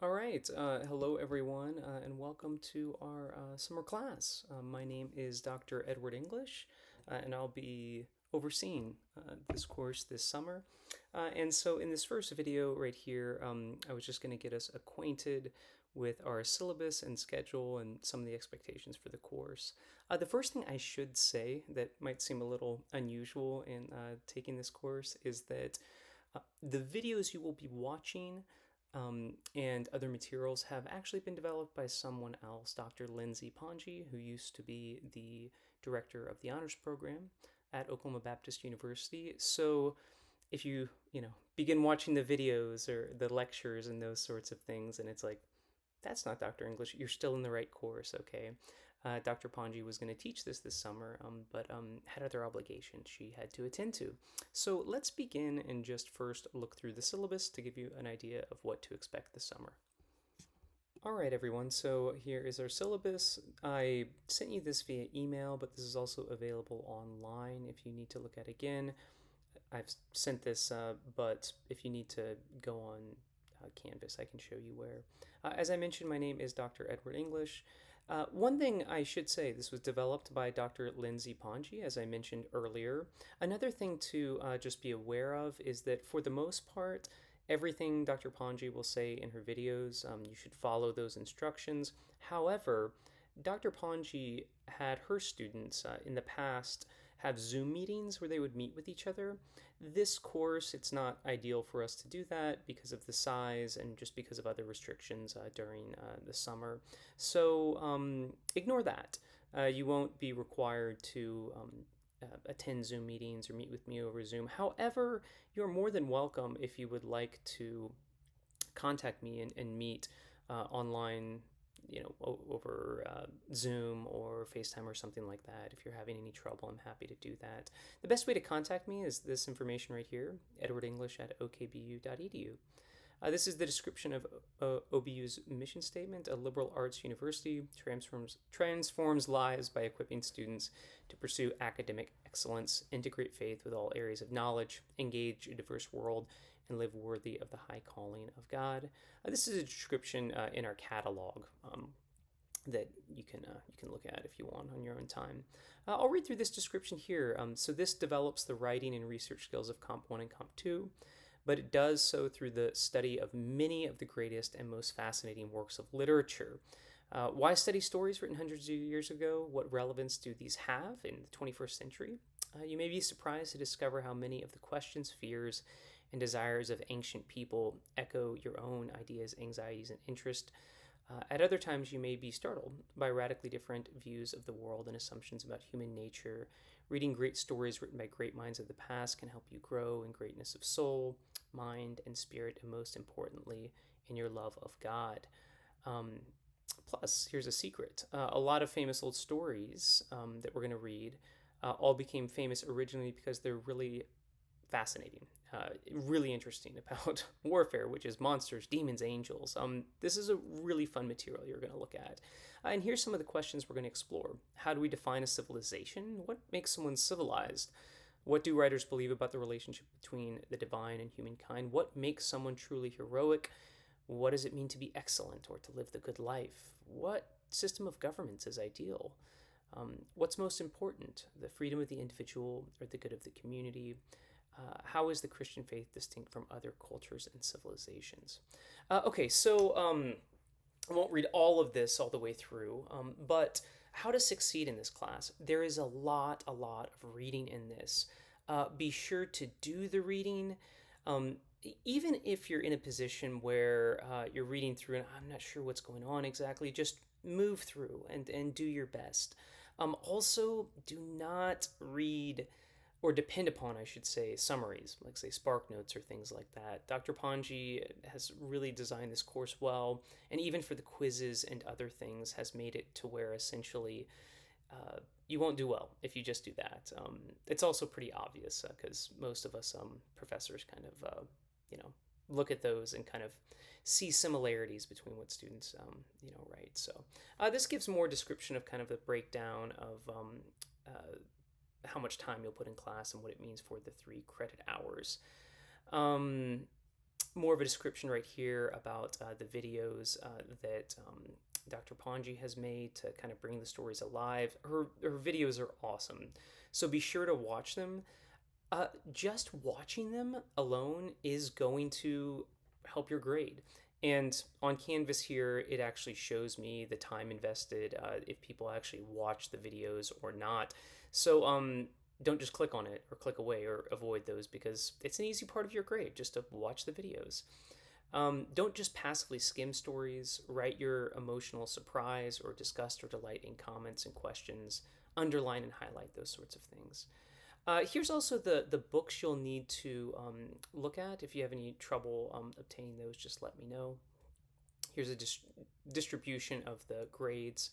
All right. Hello, everyone, and welcome to our summer class. My name is Dr. Edward English, and I'll be overseeing this course this summer. And so, in this first video right here, I was just going to get us acquainted with our syllabus and schedule and some of the expectations for the course. The first thing I should say that might seem a little unusual in taking this course is that the videos you will be watching and other materials have actually been developed by someone else, Dr. Lindsay Ponji, who used to be the director of the honors program at Oklahoma Baptist University. So if you begin watching the videos or the lectures and those sorts of things, and it's like, that's not Dr. English, you're still in the right course, okay? Dr. Ponji was going to teach this summer, but had other obligations she had to attend to. So let's begin and just first look through the syllabus to give you an idea of what to expect this summer. All right, everyone, so here is our syllabus. I sent you this via email, but this is also available online if you need to look at it again. I've sent this, but if you need to go on Canvas, I can show you where. As I mentioned, my name is Dr. Edward English. One thing I should say, this was developed by Dr. Lindsay Ponji, as I mentioned earlier. Another thing to just be aware of is that for the most part, everything Dr. Ponji will say in her videos, you should follow those instructions. However, Dr. Ponji had her students in the past have Zoom meetings where they would meet with each other. This course, it's not ideal for us to do that because of the size and just because of other restrictions during the summer. So ignore that. You won't be required to attend Zoom meetings or meet with me over Zoom. However, you're more than welcome if you would like to contact me and meet online, over Zoom or FaceTime or something like that. If you're having any trouble, I'm happy to do that. The best way to contact me is this information right here, edwardenglish@okbu.edu. This is the description of OBU's mission statement. A liberal arts university transforms lives by equipping students to pursue academic excellence, integrate faith with all areas of knowledge, engage a diverse world, and live worthy of the high calling of God. This is a description in our catalog. That you can look at if you want on your own time. I'll read through this description here. So this develops the writing and research skills of Comp 1 and Comp 2, but it does so through the study of many of the greatest and most fascinating works of literature. Why study stories written hundreds of years ago? What relevance do these have in the 21st century? You may be surprised to discover how many of the questions, fears, and desires of ancient people echo your own ideas, anxieties, and interests. At other times, you may be startled by radically different views of the world and assumptions about human nature. Reading great stories written by great minds of the past can help you grow in greatness of soul, mind, and spirit, and most importantly, in your love of God. Plus, here's a secret. A lot of famous old stories that we're going to read all became famous originally because they're really fascinating, really interesting about warfare, which is monsters, demons, angels. This is a really fun material you're going to look at. And here's some of the questions we're going to explore. How do we define a civilization? What makes someone civilized? What do writers believe about the relationship between the divine and humankind? What makes someone truly heroic? What does it mean to be excellent or to live the good life? What system of governments is ideal? What's most important, the freedom of the individual or the good of the community? How is the Christian faith distinct from other cultures and civilizations? Okay, so I won't read all of this all the way through, but how to succeed in this class. There is a lot of reading in this. Be sure to do the reading. Even if you're in a position where you're reading through and I'm not sure what's going on exactly, just move through and do your best. Also, do not read or depend upon, I should say, summaries, like say Spark Notes or things like that. Dr. Ponji has really designed this course well, and even for the quizzes and other things has made it to where essentially you won't do well if you just do that. It's also pretty obvious because most of us professors kind of, look at those and kind of see similarities between what students, write. So this gives more description of kind of the breakdown of how much time you'll put in class and what it means for the 3 credit hours. more of a description right here about the videos that Dr. Ponji has made to kind of bring the stories alive. Her videos are awesome, so be sure to watch them. Just watching them alone is going to help your grade. And on Canvas here, it actually shows me the time invested, if people actually watch the videos or not. So don't just click on it or click away or avoid those, because it's an easy part of your grade just to watch the videos. Don't just passively skim stories. Write your emotional surprise or disgust or delight in comments and questions. Underline and highlight those sorts of things. Here's also the books you'll need to look at. If you have any trouble obtaining those, just let me know. Here's a distribution of the grades.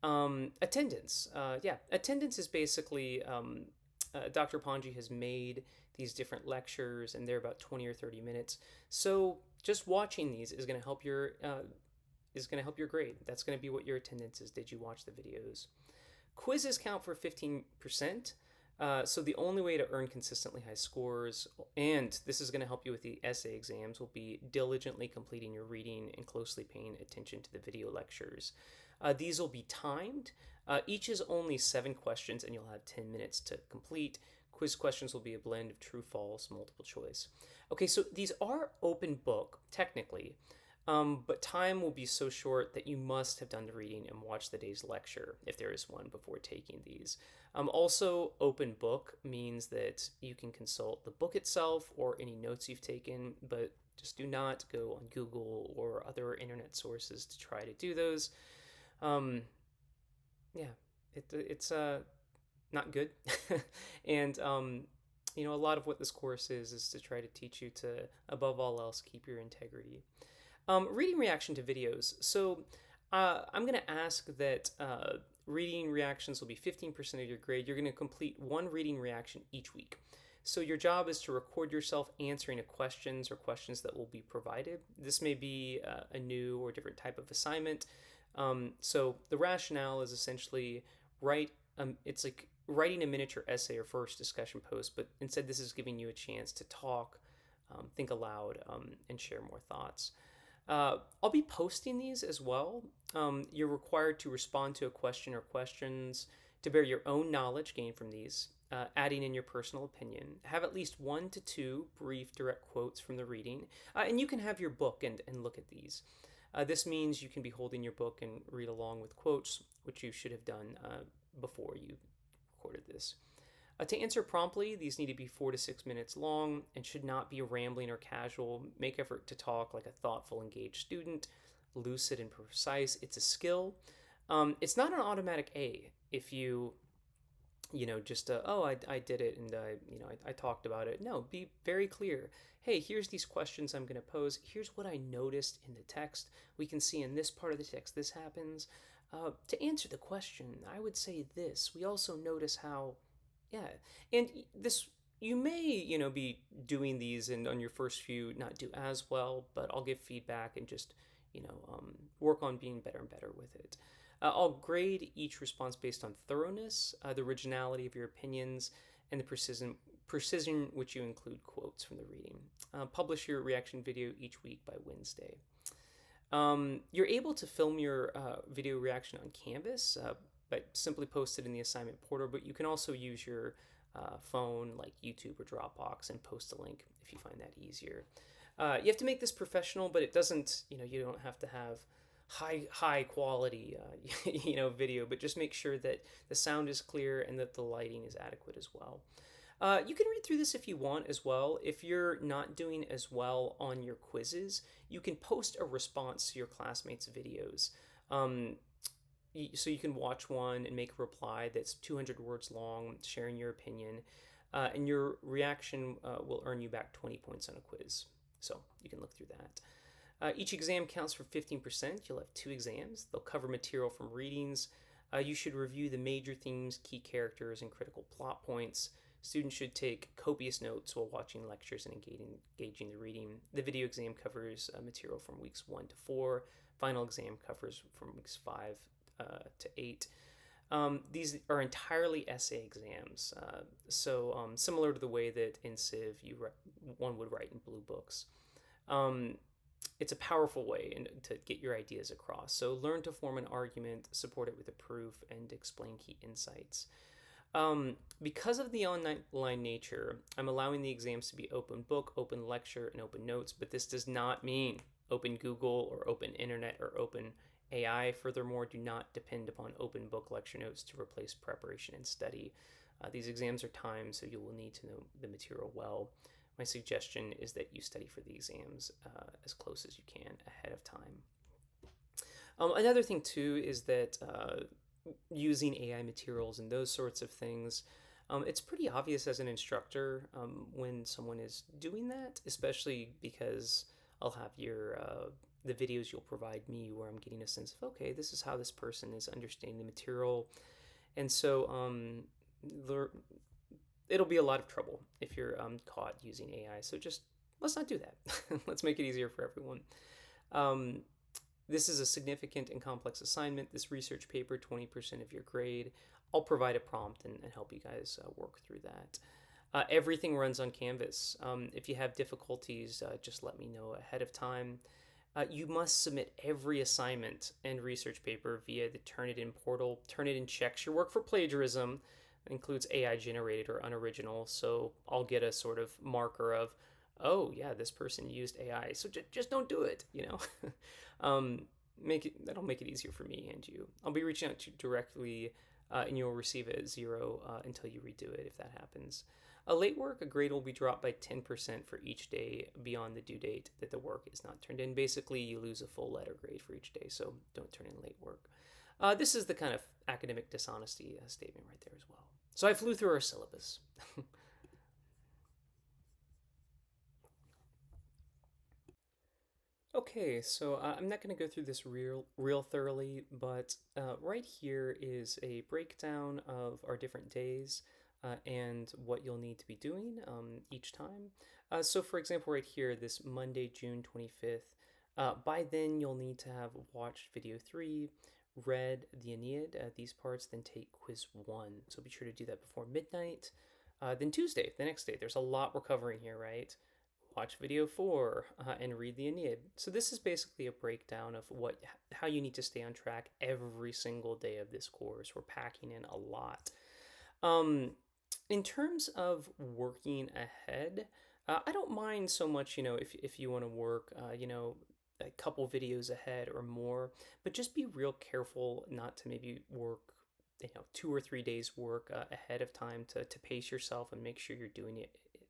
Attendance. Yeah, attendance is basically Dr. Ponji has made these different lectures, and they're about 20 or 30 minutes. So just watching these is going to help your grade. That's going to be what your attendance is. Did you watch the videos? Quizzes count for 15%. So the only way to earn consistently high scores, and this is going to help you with the essay exams, will be diligently completing your reading and closely paying attention to the video lectures. These will be timed. Each is only 7 questions, and you'll have 10 minutes to complete. Quiz questions will be a blend of true, false, multiple choice. Okay, so these are open book, technically. But time will be so short that you must have done the reading and watched the day's lecture, if there is one, before taking these. Also, open book means that you can consult the book itself or any notes you've taken, but just do not go on Google or other internet sources to try to do those. Yeah, it's not good. And a lot of what this course is to try to teach you to, above all else, keep your integrity. Reading reaction to videos. So I'm going to ask that reading reactions will be 15% of your grade. You're going to complete one reading reaction each week. So your job is to record yourself answering questions or questions that will be provided. This may be a new or different type of assignment. So the rationale is essentially it's like writing a miniature essay or first discussion post, but instead this is giving you a chance to talk, think aloud, and share more thoughts. I'll be posting these as well. You're required to respond to a question or questions to bear your own knowledge gained from these, adding in your personal opinion. Have at least 1 to 2 brief direct quotes from the reading, and you can have your book and look at these. This means you can be holding your book and read along with quotes, which you should have done before you recorded this. To answer promptly, these need to be 4 to 6 minutes long and should not be rambling or casual. Make effort to talk like a thoughtful, engaged student, lucid and precise. It's a skill. It's not an automatic A if you just, I did it and I talked about it. No, be very clear. Hey, here's these questions I'm going to pose. Here's what I noticed in the text. We can see in this part of the text this happens. To answer the question, I would say this. We also notice how... Yeah, and this, you may, be doing these and on your first few not do as well, but I'll give feedback and just, work on being better and better with it. I'll grade each response based on thoroughness, the originality of your opinions, and the precision which you include quotes from the reading. Publish your reaction video each week by Wednesday. You're able to film your video reaction on Canvas, but simply post it in the assignment portal, but you can also use your phone like YouTube or Dropbox and post a link if you find that easier. You have to make this professional, but it doesn't, you don't have to have high quality, video, but just make sure that the sound is clear and that the lighting is adequate as well. You can read through this if you want as well. If you're not doing as well on your quizzes, you can post a response to your classmates' videos. So you can watch one and make a reply that's 200 words long, sharing your opinion, and your reaction will earn you back 20 points on a quiz. So you can look through that. Each exam counts for 15%. You'll have 2 exams. They'll cover material from readings. You should review the major themes, key characters, and critical plot points. Students should take copious notes while watching lectures and engaging the reading. The video exam covers material from weeks 1 to 4. Final exam covers from weeks 5 to 8. These are entirely essay exams, so similar to the way that in Civ one would write in blue books. It's a powerful way to get your ideas across. So learn to form an argument, support it with a proof, and explain key insights. Because of the online nature, I'm allowing the exams to be open book, open lecture, and open notes, but this does not mean open Google or open internet or open AI. Furthermore, do not depend upon open book lecture notes to replace preparation and study. These exams are timed, so you will need to know the material well. My suggestion is that you study for the exams as close as you can ahead of time. Another thing too is that using AI materials and those sorts of things, it's pretty obvious as an instructor when someone is doing that, especially because I'll have the videos you'll provide me where I'm getting a sense of, okay, this is how this person is understanding the material. And so it'll be a lot of trouble if you're caught using AI. So just let's not do that. Let's make it easier for everyone. This is a significant and complex assignment. This research paper, 20% of your grade. I'll provide a prompt and help you guys work through that. Everything runs on Canvas. If you have difficulties, just let me know ahead of time. You must submit every assignment and research paper via the Turnitin portal. Turnitin checks your work for plagiarism. It includes AI generated or unoriginal, so I'll get a sort of marker of, oh yeah, this person used AI, so just don't do it, you know. That'll make it easier for me and you. I'll be reaching out to you directly, and you'll receive it at 0 until you redo it if that happens. Late work, a grade will be dropped by 10% for each day beyond the due date that the work is not turned in. Basically, you lose a full letter grade for each day, so don't turn in late work. This is the kind of academic dishonesty statement right there as well. So I flew through our syllabus. Okay, so I'm not going to go through this real thoroughly, but right here is a breakdown of our different days and what you'll need to be doing each time. So for example, right here, this Monday, June 25th, by then you'll need to have watched video 3, read the Aeneid, these parts, then take quiz 1. So be sure to do that before midnight. Then Tuesday, the next day, there's a lot we're covering here, right? Watch video 4 and read the Aeneid. So this is basically a breakdown of how you need to stay on track every single day of this course. We're packing in a lot. In terms of working ahead, I don't mind so much, if you want to work, a couple videos ahead or more, but just be real careful not to maybe work 2 or 3 days work ahead of time to pace yourself and make sure you're doing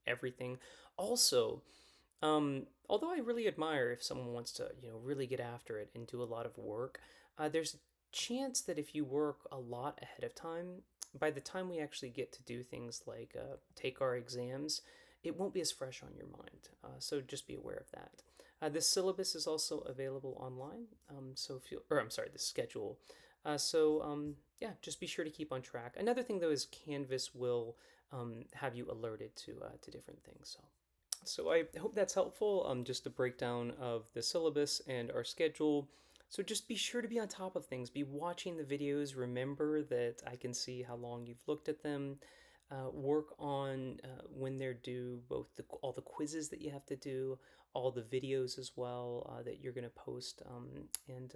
everything. Also, although I really admire if someone wants to, really get after it and do a lot of work, there's a chance that if you work a lot ahead of time, by the time we actually get to do things like take our exams, it won't be as fresh on your mind. So just be aware of that. This syllabus is also available online. The schedule. Yeah, just be sure to keep on track. Another thing though is Canvas will have you alerted to different things. So I hope that's helpful. Just a breakdown of the syllabus and our schedule. So just be sure to be on top of things. Be watching the videos. Remember that I can see how long you've looked at them. Work on when they're due, both all the quizzes that you have to do, all the videos as well that you're going to post, and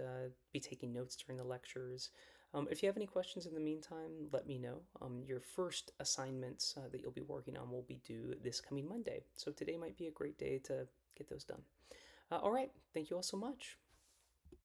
be taking notes during the lectures. If you have any questions in the meantime, let me know. Your first assignments that you'll be working on will be due this coming Monday. So today might be a great day to get those done. All right. Thank you all so much.